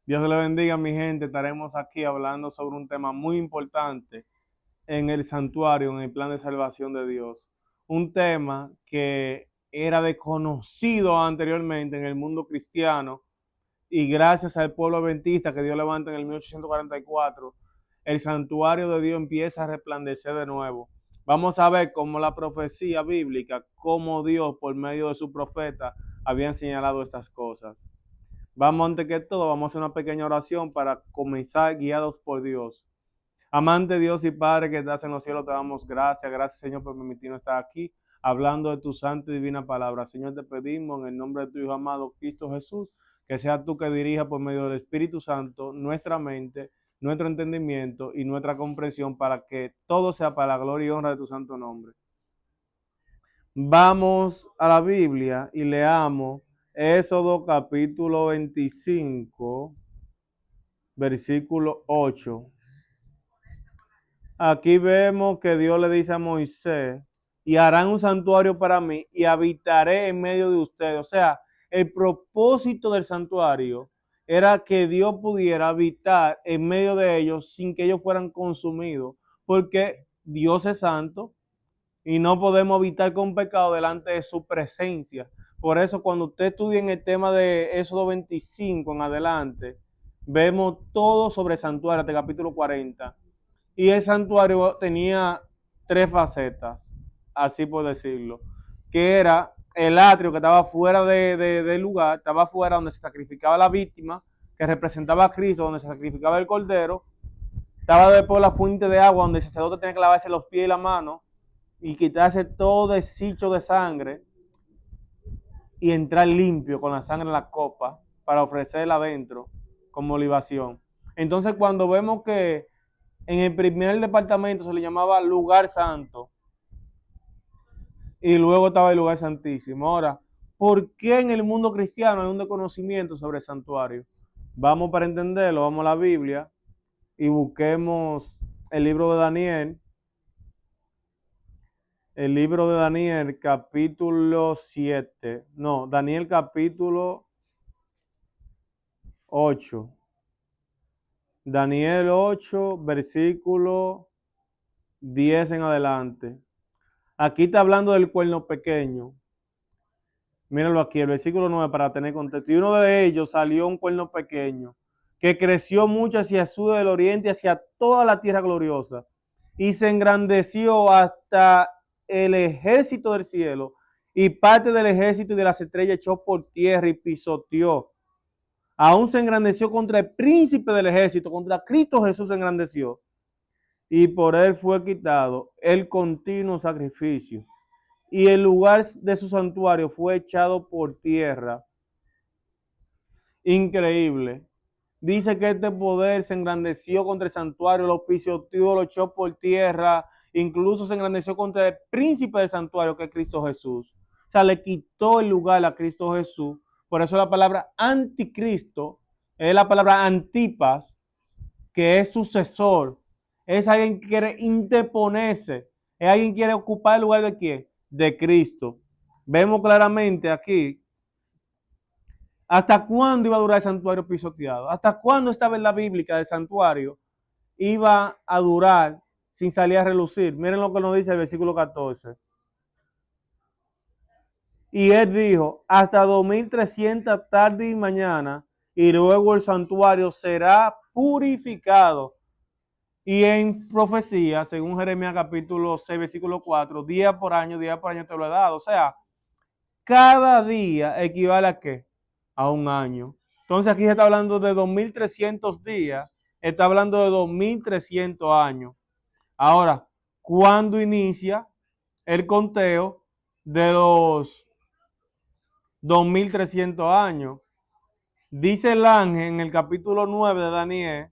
Dios le bendiga, mi gente. Estaremos aquí hablando sobre un tema muy importante en el santuario, en el plan de salvación de Dios. Un tema que era desconocido anteriormente en el mundo cristiano y gracias al pueblo adventista que Dios levanta en el 1844, el santuario de Dios empieza a resplandecer de nuevo. Vamos a ver cómo la profecía bíblica, cómo Dios por medio de su profeta habían señalado estas cosas. Vamos, antes que todo, vamos a hacer una pequeña oración para comenzar guiados por Dios. Amante Dios y Padre que estás en los cielos, te damos gracias. Gracias, Señor, por permitirnos estar aquí hablando de tu santa y divina palabra. Señor, te pedimos en el nombre de tu Hijo amado, Cristo Jesús, que sea tú que dirija por medio del Espíritu Santo nuestra mente, nuestro entendimiento y nuestra comprensión para que todo sea para la gloria y honra de tu santo nombre. Vamos a la Biblia y leamos Éxodo capítulo 25, versículo 8. Aquí vemos que Dios le dice a Moisés, y harán un santuario para mí y habitaré en medio de ustedes. O sea, el propósito del santuario era que Dios pudiera habitar en medio de ellos sin que ellos fueran consumidos, porque Dios es santo y no podemos habitar con pecado delante de su presencia. Por eso cuando usted estudia en el tema de Éxodo 25 en adelante, vemos todo sobre el santuario, hasta el capítulo 40. Y el santuario tenía tres facetas, así por decirlo, que era el atrio que estaba fuera del lugar, estaba fuera donde se sacrificaba la víctima, que representaba a Cristo, donde se sacrificaba el cordero, estaba después la fuente de agua, donde el sacerdote tenía que lavarse los pies y la mano, y quitarse todo deshicho de sangre y entrar limpio con la sangre en la copa para ofrecerla adentro como libación. Entonces cuando vemos que en el primer departamento se le llamaba lugar santo y luego estaba el lugar santísimo. Ahora, ¿por qué en el mundo cristiano hay un desconocimiento sobre el santuario? Vamos para entenderlo, vamos a la Biblia y busquemos el libro de Daniel. El libro de Daniel, capítulo 7. No, Daniel capítulo 8. Daniel 8, versículo 10 en adelante. Aquí está hablando del cuerno pequeño. Míralo aquí, el versículo 9 para tener contexto. Y uno de ellos salió un cuerno pequeño, que creció mucho hacia el sur del oriente, hacia toda la tierra gloriosa, y se engrandeció hasta el ejército del cielo, y parte del ejército y de las estrellas echó por tierra y pisoteó. Aún se engrandeció contra el príncipe del ejército, contra Cristo Jesús se engrandeció, y por él fue quitado el continuo sacrificio y el lugar de su santuario fue echado por tierra. Increíble. Dice que este poder se engrandeció contra el santuario, lo pisoteó, lo echó por tierra, incluso se engrandeció contra el príncipe del santuario, que es Cristo Jesús. O sea, le quitó el lugar a Cristo Jesús. Por eso la palabra anticristo es la palabra antipas, que es sucesor. Es alguien que quiere interponerse. Es alguien que quiere ocupar el lugar de quién? De Cristo. Vemos claramente aquí hasta cuándo iba a durar el santuario pisoteado. Hasta cuándo esta verdad bíblica del santuario iba a durar sin salir a relucir. Miren lo que nos dice el versículo 14. Y él dijo, hasta 2300 tarde y mañana, y luego el santuario será purificado. Y en profecía, según Jeremías capítulo 6, versículo 4, día por año te lo he dado. O sea, cada día equivale a qué? A un año. Entonces aquí se está hablando de 2300 días, está hablando de 2300 años. Ahora, ¿cuándo inicia el conteo de los 2300 años? Dice el ángel en el capítulo 9 de Daniel,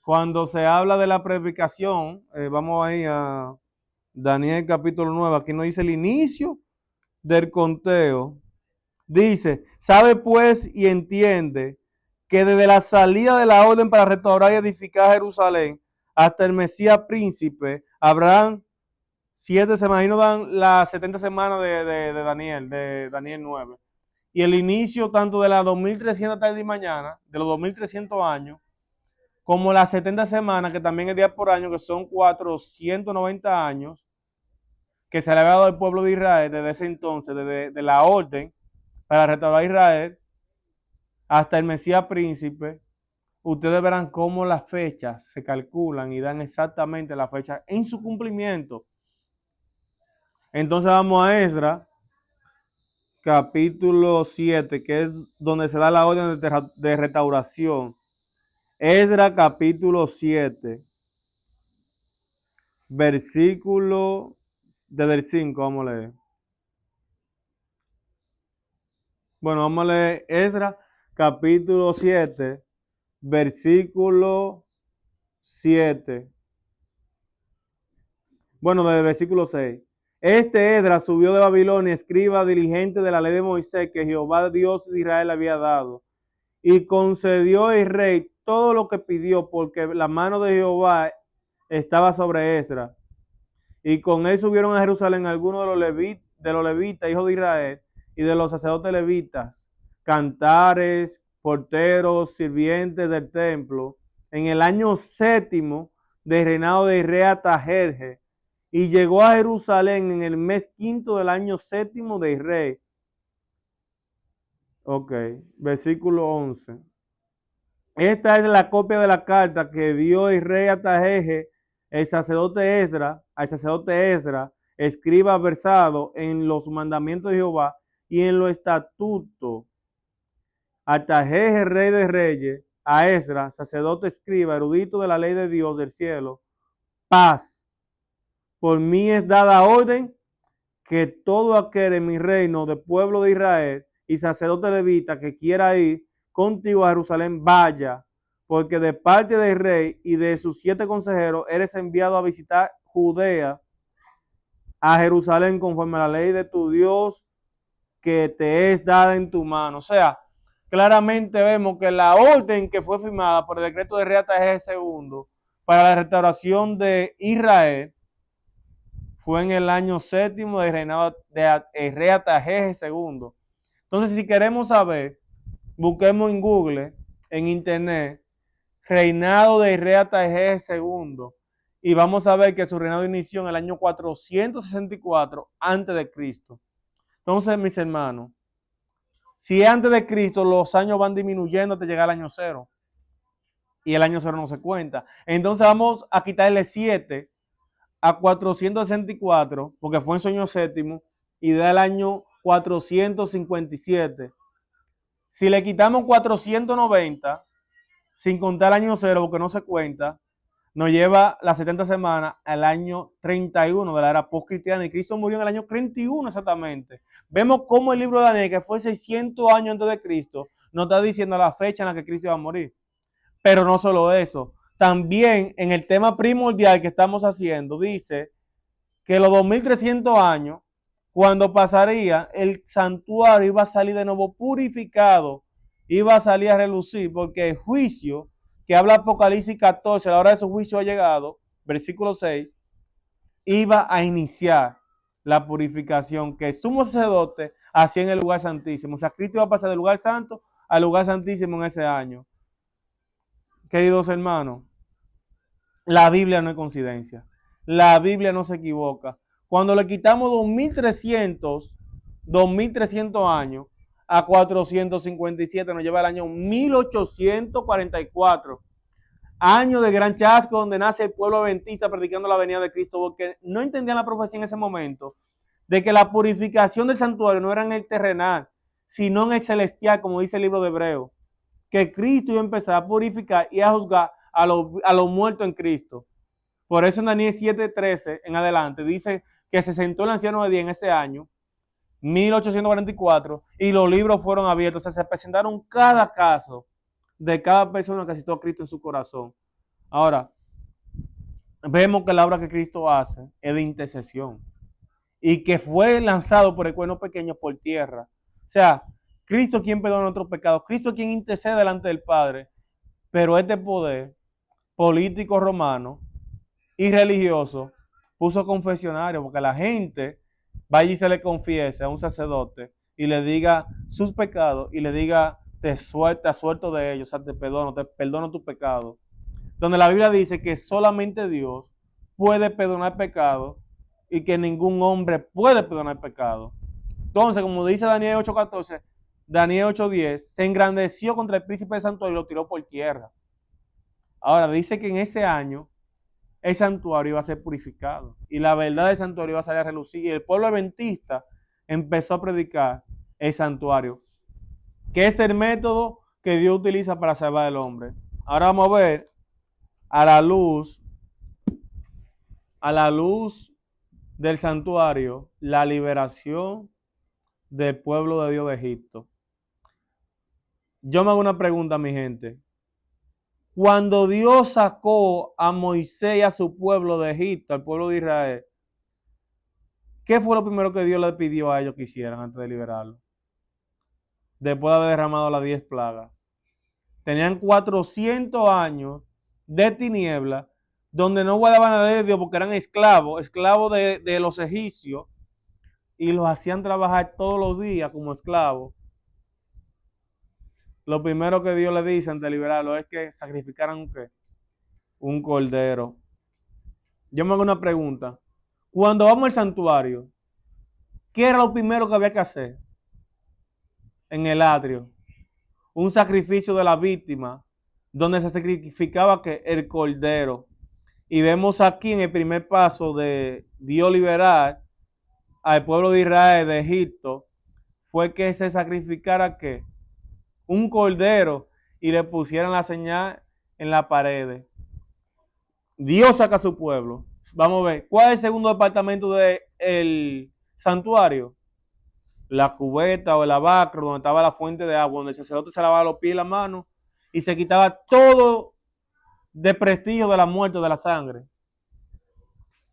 cuando se habla de la predicación, vamos ahí a Daniel capítulo 9, aquí nos dice el inicio del conteo. Dice, sabe pues y entiende que desde la salida de la orden para restaurar y edificar Jerusalén hasta el Mesías príncipe, habrán 7 semanas, ahí nos dan las 70 semanas de Daniel 9. y el inicio tanto de las 2300 tarde y mañana, de los 2300 años, como las 70 semanas, que también es día por año, que son 490 años, que se le había dado al pueblo de Israel desde ese entonces, desde de la orden para restaurar a Israel hasta el Mesías príncipe. Ustedes verán cómo las fechas se calculan y dan exactamente la fecha en su cumplimiento. Entonces vamos a Esdras, capítulo 7, que es donde se da la orden de restauración. Esdras, capítulo 7, versículo desde el 5, vamos a leer. Bueno, vamos a leer Esdras, capítulo 7, versículo 7. Bueno, desde el versículo 6. Este Esdras subió de Babilonia, escriba diligente de la ley de Moisés que Jehová Dios de Israel había dado. Y concedió el rey todo lo que pidió, porque la mano de Jehová estaba sobre Esdras. Y con él subieron a Jerusalén algunos de los levitas, hijos de Israel, y de los sacerdotes levitas, cantares, porteros, sirvientes del templo, en el año 7 del reinado de rey Artajerjes, y llegó a Jerusalén en el mes 5 del año 7 del rey. Ok, versículo 11. Esta es la copia de la carta que dio el rey Artajerjes, el sacerdote Esdras, al sacerdote Esdras, escriba versado en los mandamientos de Jehová y en los estatutos. Artajerjes, rey de reyes, a Esdras, sacerdote escriba, erudito de la ley de Dios del cielo, paz. Por mí es dada orden que todo aquel en mi reino de pueblo de Israel y sacerdote levita que quiera ir contigo a Jerusalén, vaya, porque de parte del rey y de sus 7 consejeros eres enviado a visitar Judea, a Jerusalén, conforme a la ley de tu Dios que te es dada en tu mano. O sea, claramente vemos que la orden que fue firmada por el decreto de rey Artajerjes II para la restauración de Israel fue en el año 7 del reinado de rey Artajerjes II. Entonces, si queremos saber, busquemos en Google, en internet, reinado de rey Artajerjes II, y vamos a ver que su reinado inició en el año 464 antes de Cristo. Entonces, mis hermanos, si antes de Cristo los años van disminuyendo hasta llegar al año 0, y el año 0 no se cuenta, entonces vamos a quitarle 7 a 464, porque fue en su año 7, y da el año 457. Si le quitamos 490, sin contar el año 0, porque no se cuenta, nos lleva las 70 semanas al año 31 de la era postcristiana, y Cristo murió en el año 31 exactamente. Vemos cómo el libro de Daniel, que fue 600 años antes de Cristo, nos está diciendo la fecha en la que Cristo iba a morir. Pero no solo eso, también en el tema primordial que estamos haciendo, dice que los 2300 años, cuando pasaría, el santuario iba a salir de nuevo purificado, iba a salir a relucir, porque el juicio que habla Apocalipsis 14, a la hora de su juicio ha llegado, versículo 6, iba a iniciar la purificación que el sumo sacerdote hacía en el lugar santísimo. O sea, Cristo iba a pasar del lugar santo al lugar santísimo en ese año. Queridos hermanos, la Biblia no es coincidencia. La Biblia no se equivoca. Cuando le quitamos 2300 años a 457, nos lleva al año 1844. Año de gran chasco donde nace el pueblo adventista predicando la venida de Cristo, porque no entendían la profecía en ese momento de que la purificación del santuario no era en el terrenal, sino en el celestial, como dice el libro de Hebreos, que Cristo iba a empezar a purificar y a juzgar a los muertos en Cristo. Por eso en Daniel 7:13 en adelante dice que se sentó el anciano de día en ese año, 1844, y los libros fueron abiertos. O sea, se presentaron cada caso de cada persona que aceptó a Cristo en su corazón. Ahora, vemos que la obra que Cristo hace es de intercesión y que fue lanzado por el cuerno pequeño por tierra. O sea, Cristo es quien perdona nuestros pecados, Cristo es quien intercede delante del Padre, pero este poder político romano y religioso puso confesionario, porque la gente vaya y se le confiese a un sacerdote y le diga sus pecados y le diga, te suelto de ellos, o sea, te perdono tu pecado. Donde la Biblia dice que solamente Dios puede perdonar pecado y que ningún hombre puede perdonar pecado. Entonces, como dice Daniel 8:14, Daniel 8:10, se engrandeció contra el príncipe de santuario y lo tiró por tierra. Ahora, dice que en ese año el santuario iba a ser purificado y la verdad del santuario iba a salir a relucir. Y el pueblo adventista empezó a predicar el santuario, que es el método que Dios utiliza para salvar al hombre. Ahora vamos a ver a la luz del santuario, la liberación del pueblo de Dios de Egipto. Yo me hago una pregunta, mi gente. Cuando Dios sacó a Moisés y a su pueblo de Egipto, al pueblo de Israel, ¿qué fue lo primero que Dios le pidió a ellos que hicieran antes de liberarlo? Después de haber derramado las 10 plagas. Tenían 400 años de tiniebla, donde no guardaban la ley de Dios porque eran esclavos de los egipcios, y los hacían trabajar todos los días como esclavos. Lo primero que Dios le dice antes de liberarlo es que sacrificaran un cordero. Yo me hago una pregunta. Cuando vamos al santuario, ¿qué era lo primero que había que hacer? En el atrio, un sacrificio de la víctima, donde se sacrificaba el cordero. Y vemos aquí en el primer paso de Dios liberar al pueblo de Israel de Egipto, fue que se sacrificara ¿qué? Un cordero y le pusieran la señal en la pared. Dios saca a su pueblo. Vamos a ver, ¿cuál es el segundo departamento del santuario? La cubeta o el abacro, donde estaba la fuente de agua, donde el sacerdote se lavaba los pies y las manos y se quitaba todo de prestigio de la muerte o de la sangre.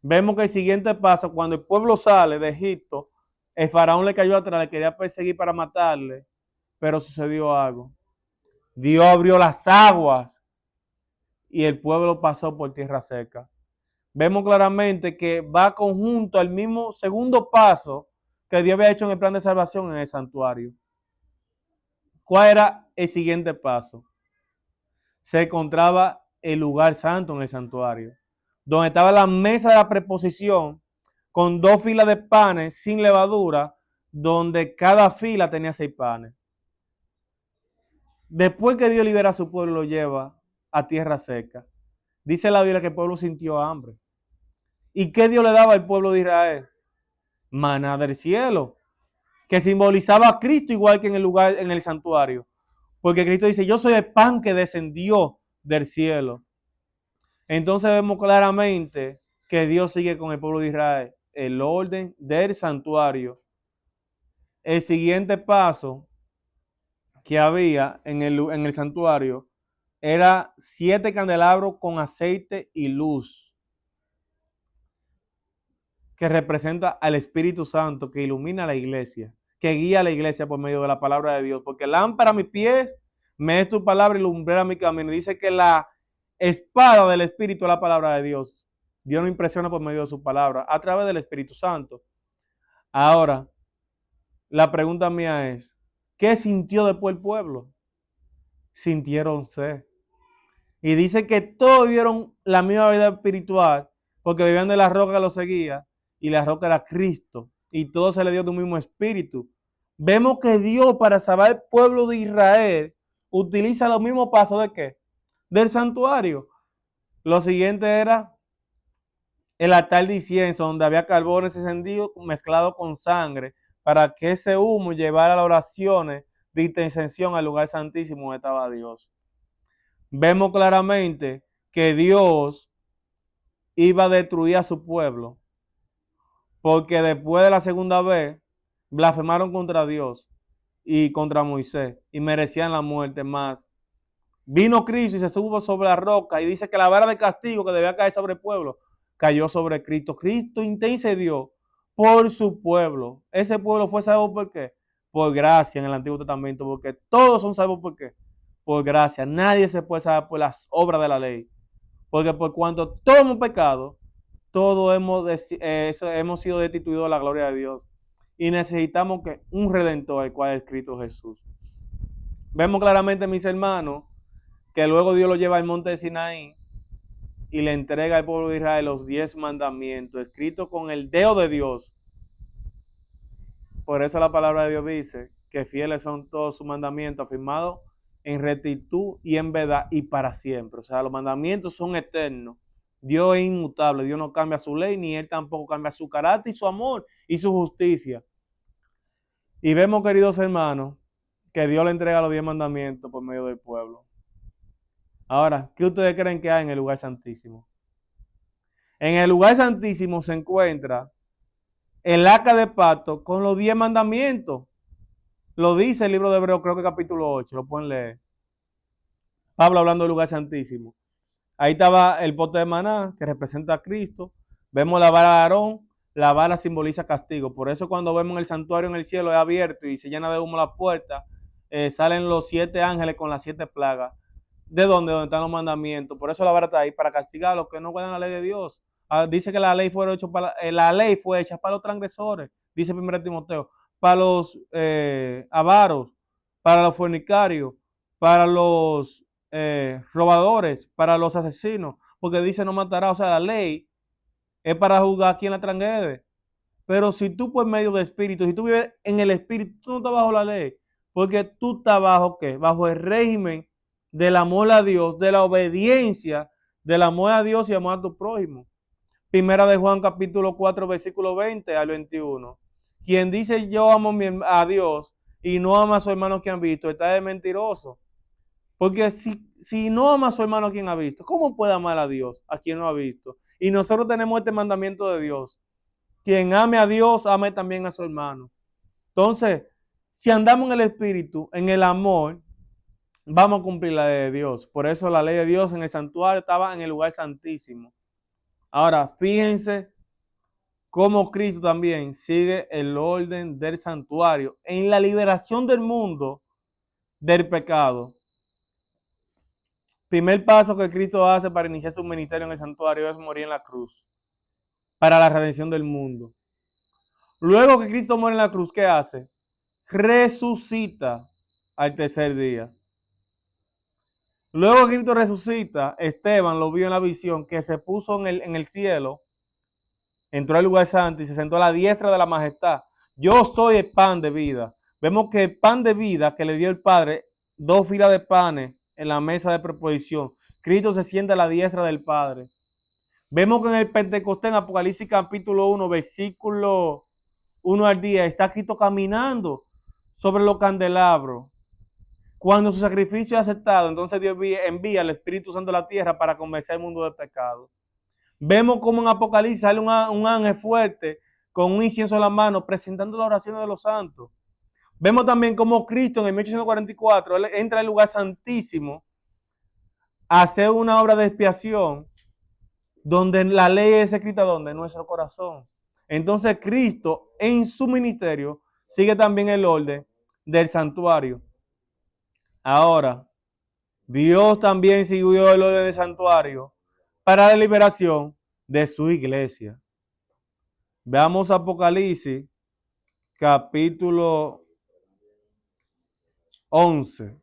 Vemos que el siguiente paso, cuando el pueblo sale de Egipto, el faraón le cayó atrás, le quería perseguir para matarle, pero sucedió algo. Dios abrió las aguas y el pueblo pasó por tierra seca. Vemos claramente que va conjunto al mismo segundo paso que Dios había hecho en el plan de salvación en el santuario. ¿Cuál era el siguiente paso? Se encontraba el lugar santo en el santuario, donde estaba la mesa de la preposición con 2 filas de panes sin levadura, donde cada fila tenía 6 panes. Después que Dios libera a su pueblo, lo lleva a tierra seca. Dice la Biblia que el pueblo sintió hambre. ¿Y qué Dios le daba al pueblo de Israel? Maná del cielo, que simbolizaba a Cristo igual que en el lugar, en el santuario. Porque Cristo dice, yo soy el pan que descendió del cielo. Entonces vemos claramente que Dios sigue con el pueblo de Israel. El orden del santuario. El siguiente paso que había en el santuario era 7 candelabros con aceite y luz, que representa al Espíritu Santo que ilumina a la iglesia, que guía a la iglesia por medio de la palabra de Dios. Porque lámpara a mis pies, me es tu palabra y lumbrera mi camino. Dice que la espada del Espíritu es la palabra de Dios. Dios nos impresiona por medio de su palabra, a través del Espíritu Santo. Ahora, la pregunta mía es, ¿qué sintió después el pueblo? Sintieron sed. Y dice que todos vieron la misma vida espiritual, porque vivían de la roca que los seguía, y la roca era Cristo, y todo se le dio de un mismo espíritu. Vemos que Dios, para salvar al pueblo de Israel, utiliza los mismos pasos de ¿qué? Del santuario. Lo siguiente era el altar de incienso, donde había carbones encendidos mezclados con sangre, para que ese humo llevara las oraciones de intercesión al lugar santísimo donde estaba Dios. Vemos claramente que Dios iba a destruir a su pueblo, porque después de la segunda vez blasfemaron contra Dios y contra Moisés y merecían la muerte más. Vino Cristo y se subió sobre la roca y dice que la vara de castigo que debía caer sobre el pueblo cayó sobre Cristo. Cristo intercedió por su pueblo. Ese pueblo fue salvo ¿por qué? Por gracia en el Antiguo Testamento, porque todos son salvos ¿por qué? Por gracia. Nadie se puede salvar por las obras de la ley. Porque por cuanto todos hemos pecado, todos hemos sido destituidos de la gloria de Dios. y necesitamos que un redentor, el cual es Cristo Jesús. Vemos claramente, mis hermanos, que luego Dios lo lleva al monte de Sinaí y le entrega al pueblo de Israel los 10 mandamientos, escritos con el dedo de Dios. Por eso la palabra de Dios dice que fieles son todos sus mandamientos, afirmados en rectitud y en verdad y para siempre. O sea, los mandamientos son eternos. Dios es inmutable, Dios no cambia su ley, ni Él tampoco cambia su carácter y su amor y su justicia. Y vemos, queridos hermanos, que Dios le entrega los 10 mandamientos por medio del pueblo. Ahora, ¿qué ustedes creen que hay en el lugar santísimo? En el lugar santísimo se encuentra el arca de pacto con los 10 mandamientos. Lo dice el libro de Hebreos, creo que capítulo 8, lo pueden leer. Pablo hablando del lugar santísimo. Ahí estaba el pote de maná, que representa a Cristo. Vemos la vara de Aarón, la vara simboliza castigo. Por eso cuando vemos el santuario en el cielo es abierto y se llena de humo la puerta, salen los 7 ángeles con las 7 plagas. ¿De dónde? Donde están los mandamientos. Por eso la vara está ahí, para castigar a los que no guardan la ley de Dios. Dice que la ley fue hecha para los transgresores, dice 1 Timoteo, para los avaros, para los fornicarios, para los robadores, para los asesinos, porque dice no matará. O sea, la ley es para juzgar a quien la transgrede. Pero si tú por medio del Espíritu, si tú vives en el Espíritu, tú no estás bajo la ley, porque tú estás bajo ¿qué? Bajo el régimen del amor a Dios, de la obediencia, del amor a Dios y amor a tu prójimo. Primera de Juan capítulo 4, versículo 20 al 21. Quien dice yo amo a Dios y no ama a su hermano que han visto, está de mentiroso. Porque si no ama a su hermano a quien ha visto, ¿cómo puede amar a Dios a quien no ha visto? Y nosotros tenemos este mandamiento de Dios. Quien ame a Dios, ame también a su hermano. Entonces, si andamos en el Espíritu, en el amor, vamos a cumplir la ley de Dios. Por eso la ley de Dios en el santuario estaba en el lugar santísimo. Ahora, fíjense cómo Cristo también sigue el orden del santuario en la liberación del mundo del pecado. Primer paso que Cristo hace para iniciar su ministerio en el santuario es morir en la cruz para la redención del mundo. Luego que Cristo muere en la cruz, ¿qué hace? Resucita al tercer día. Luego que Cristo resucita, Esteban lo vio en la visión, que se puso en el cielo, entró al lugar santo y se sentó a la diestra de la majestad. Yo soy el pan de vida. Vemos que el pan de vida que le dio el Padre, 2 filas de panes en la mesa de proposición. Cristo se sienta a la diestra del Padre. Vemos que en el Pentecostés, en Apocalipsis capítulo 1, versículo 1 al 10, está Cristo caminando sobre los candelabros. Cuando su sacrificio es aceptado, entonces Dios envía al Espíritu Santo a la tierra para convencer al mundo del pecado. Vemos como en Apocalipsis sale un ángel fuerte con un incienso en la mano presentando las oraciones de los santos. Vemos también como Cristo en el 1844 él entra al lugar santísimo a hacer una obra de expiación donde la ley es escrita donde en nuestro corazón. Entonces Cristo en su ministerio sigue también el orden del santuario. Ahora, Dios también siguió el orden del santuario para la liberación de su iglesia. Veamos Apocalipsis capítulo 11,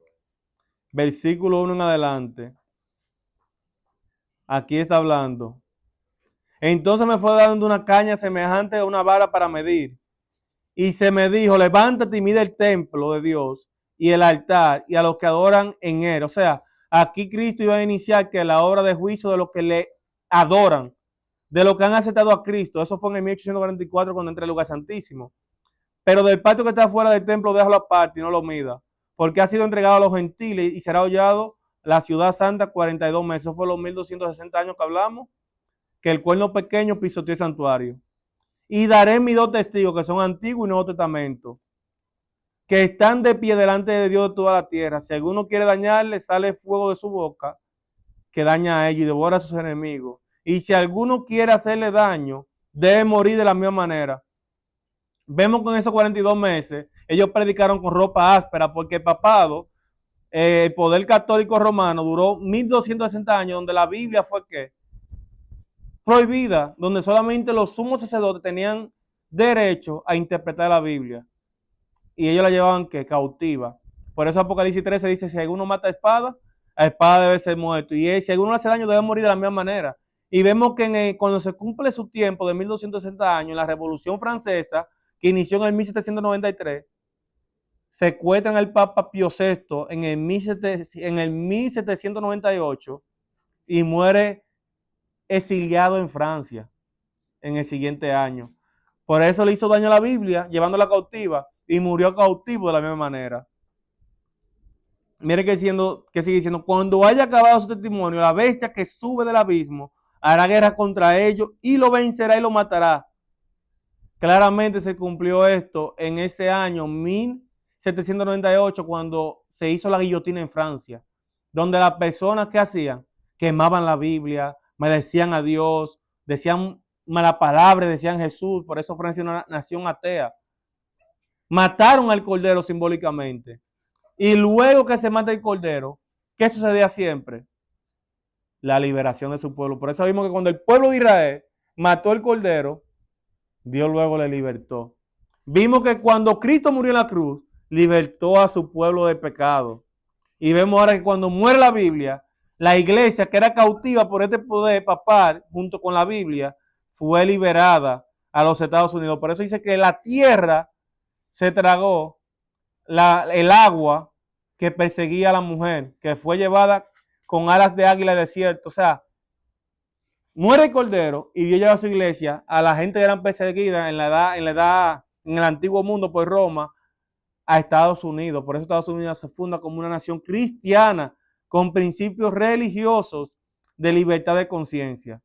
versículo 1 en adelante. Aquí está hablando. Entonces me fue dando una caña semejante a una vara para medir. Y se me dijo, levántate y mide el templo de Dios y el altar y a los que adoran en él. O sea, aquí Cristo iba a iniciar que la obra de juicio de los que le adoran, de los que han aceptado a Cristo. Eso fue en el 1844 cuando entré al lugar santísimo. Pero del patio que está fuera del templo, déjalo aparte y no lo mida, porque ha sido entregado a los gentiles y será hollado la ciudad santa 42 meses. Eso fue los 1260 años que hablamos, que el cuerno pequeño pisoteó el santuario. Y daré mis 2 testigos, que son Antiguo y Nuevo Testamento, que están de pie delante de Dios de toda la tierra. Si alguno quiere dañarle, sale fuego de su boca, que daña a ellos y devora a sus enemigos. Y si alguno quiere hacerle daño, debe morir de la misma manera. Vemos que en esos 42 meses, ellos predicaron con ropa áspera, porque el papado, el poder católico romano, duró 1260 años, donde la Biblia fue ¿qué? Prohibida, donde solamente los sumos sacerdotes tenían derecho a interpretar la Biblia. Y ellos la llevaban ¿qué? Cautiva. Por eso Apocalipsis 13 dice, si alguno mata a espada debe ser muerto. Y si alguno le hace daño, debe morir de la misma manera. Y vemos que cuando se cumple su tiempo de 1260 años, en la Revolución Francesa, que inició en el 1793, secuestran al Papa Pío VI en el 1798 y muere exiliado en Francia en el siguiente año. Por eso le hizo daño a la Biblia, llevándola cautiva, y murió cautivo de la misma manera. Mire que sigue diciendo, cuando haya acabado su testimonio, la bestia que sube del abismo hará guerra contra ellos y lo vencerá y lo matará. Claramente se cumplió esto en ese año 1798, cuando se hizo la guillotina en Francia, donde las personas que hacían, quemaban la Biblia, maldecían a Dios, decían mala palabra, decían Jesús. Por eso Francia es una nación atea. Mataron al cordero simbólicamente. Y luego que se mata el cordero, ¿qué sucedía siempre? La liberación de su pueblo. Por eso vimos que cuando el pueblo de Israel mató el cordero, Dios luego le libertó. Vimos que cuando Cristo murió en la cruz, libertó a su pueblo del pecado. Y vemos ahora que cuando muere la Biblia, la iglesia que era cautiva por este poder papal, junto con la Biblia, fue liberada a los Estados Unidos. Por eso dice que la tierra se tragó el agua que perseguía a la mujer, que fue llevada con alas de águila al desierto. O sea, muere el cordero y Dios lleva a su iglesia a la gente que eran perseguidas en el antiguo mundo por Roma, a Estados Unidos. Por eso Estados Unidos se funda como una nación cristiana con principios religiosos de libertad de conciencia.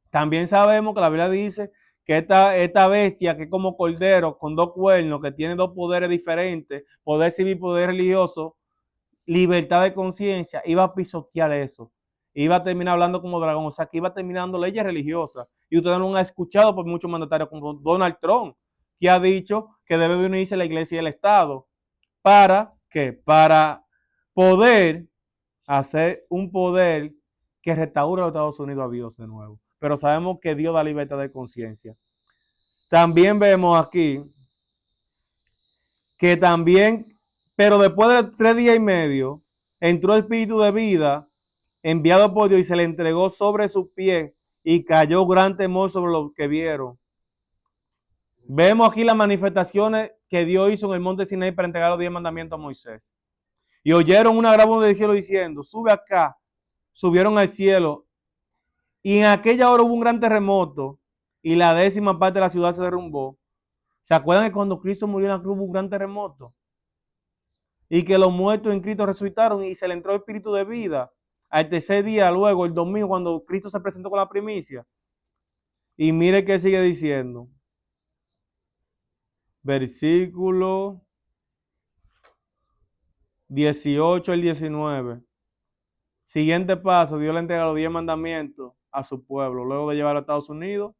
También sabemos que la Biblia dice que esta bestia, que es como cordero con dos cuernos, que tiene dos poderes diferentes, poder civil y poder religioso, libertad de conciencia, iba a pisotear eso. Iba a terminar hablando como dragón, o sea, que iba terminando leyes religiosas. Y ustedes no han escuchado por muchos mandatarios como Donald Trump, que ha dicho que debe de unirse la iglesia y el Estado. ¿Para qué? Para poder hacer un poder que restaure a los Estados Unidos a Dios de nuevo. Pero sabemos que Dios da libertad de conciencia. También vemos aquí que también, pero después de 3 días y medio, entró el espíritu de vida enviado por Dios y se le entregó sobre sus pies y cayó gran temor sobre los que vieron. Vemos aquí las manifestaciones que Dios hizo en el monte Sinaí para entregar los 10 mandamientos a Moisés. Y oyeron una gran voz del cielo diciendo, sube acá. Subieron al cielo. Y en aquella hora hubo un gran terremoto y la 10ª parte de la ciudad se derrumbó. ¿Se acuerdan que cuando Cristo murió en la cruz hubo un gran terremoto? Y que los muertos en Cristo resucitaron y se le entró el espíritu de vida. Al tercer día, luego, el domingo, cuando Cristo se presentó con la primicia. Y mire qué sigue diciendo. Versículo 18 al 19. Siguiente paso, Dios le entrega los 10 mandamientos a su pueblo. Luego de llevarlo a Estados Unidos,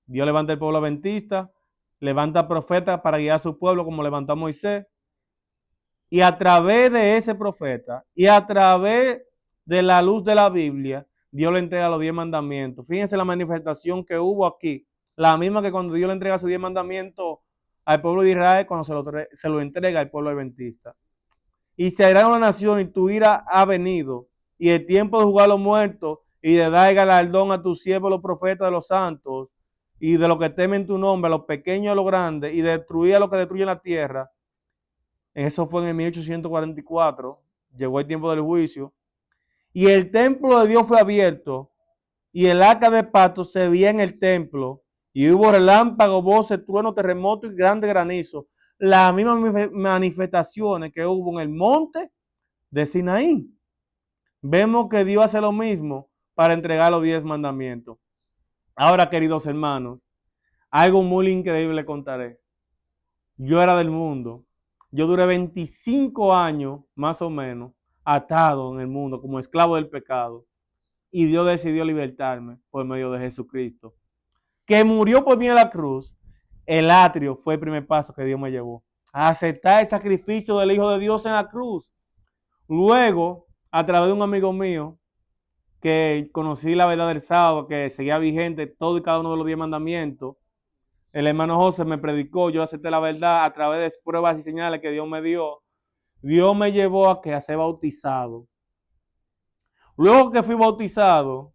Dios levanta el pueblo adventista, levanta profetas para guiar a su pueblo como levantó a Moisés. Y a través de ese profeta y a través de la luz de la Biblia, Dios le entrega los 10 mandamientos. Fíjense la manifestación que hubo aquí. La misma que cuando Dios le entrega sus 10 mandamientos al pueblo de Israel, cuando se lo entrega al pueblo adventista. Y se hará una nación y tu ira ha venido. Y el tiempo de jugar a los muertos y de dar galardón a tus siervos los profetas de los santos y de los que temen tu nombre, a los pequeños y a los grandes, y destruir a los que destruyen la tierra. Eso fue en el 1844, llegó el tiempo del juicio. Y el templo de Dios fue abierto y el arca de pacto se veía en el templo. Y hubo relámpagos, voces, truenos, terremotos y grandes granizos. Las mismas manifestaciones que hubo en el monte de Sinaí. Vemos que Dios hace lo mismo para entregar los 10 mandamientos. Ahora, queridos hermanos, algo muy increíble contaré. Yo era del mundo. Yo duré 25 años, más o menos, atado en el mundo como esclavo del pecado. Y Dios decidió libertarme por medio de Jesucristo, que murió por mí en la cruz. El atrio fue el primer paso que Dios me llevó a aceptar el sacrificio del Hijo de Dios en la cruz. Luego, a través de un amigo mío, que conocí la verdad del sábado, que seguía vigente todo y cada uno de los 10 mandamientos, el hermano José me predicó, yo acepté la verdad a través de pruebas y señales que Dios me dio. Dios me llevó a ser bautizado. Luego que fui bautizado,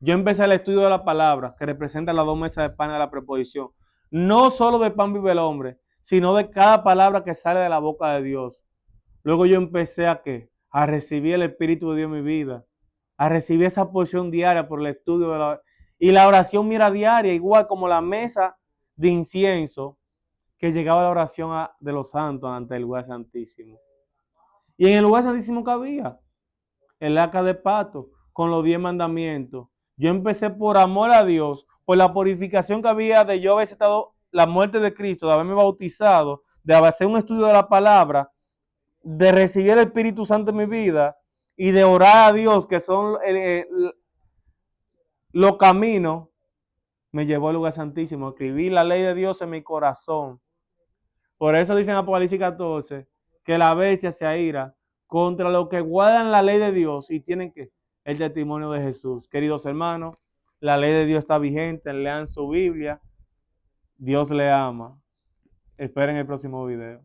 yo empecé el estudio de la palabra, que representa las dos mesas de pan de la preposición. No solo de pan vive el hombre, sino de cada palabra que sale de la boca de Dios. Luego yo empecé a ¿qué? A recibir el Espíritu de Dios en mi vida, a recibir esa porción diaria por el estudio de y la oración mira diaria, igual como la mesa de incienso que llegaba la oración de los santos ante el lugar santísimo. Y en el lugar santísimo que había el arca de pato con los 10 mandamientos. Yo empecé por amor a Dios, por la purificación que había de yo haber aceptado la muerte de Cristo, de haberme bautizado, de hacer un estudio de la palabra, de recibir el Espíritu Santo en mi vida y de orar a Dios, que son los caminos, me llevó al lugar santísimo. Escribí la ley de Dios en mi corazón. Por eso dice en Apocalipsis 14 que la bestia se aira contra los que guardan la ley de Dios y tienen que el testimonio de Jesús. Queridos hermanos, la ley de Dios está vigente, lean su Biblia. Dios le ama. Esperen el próximo video.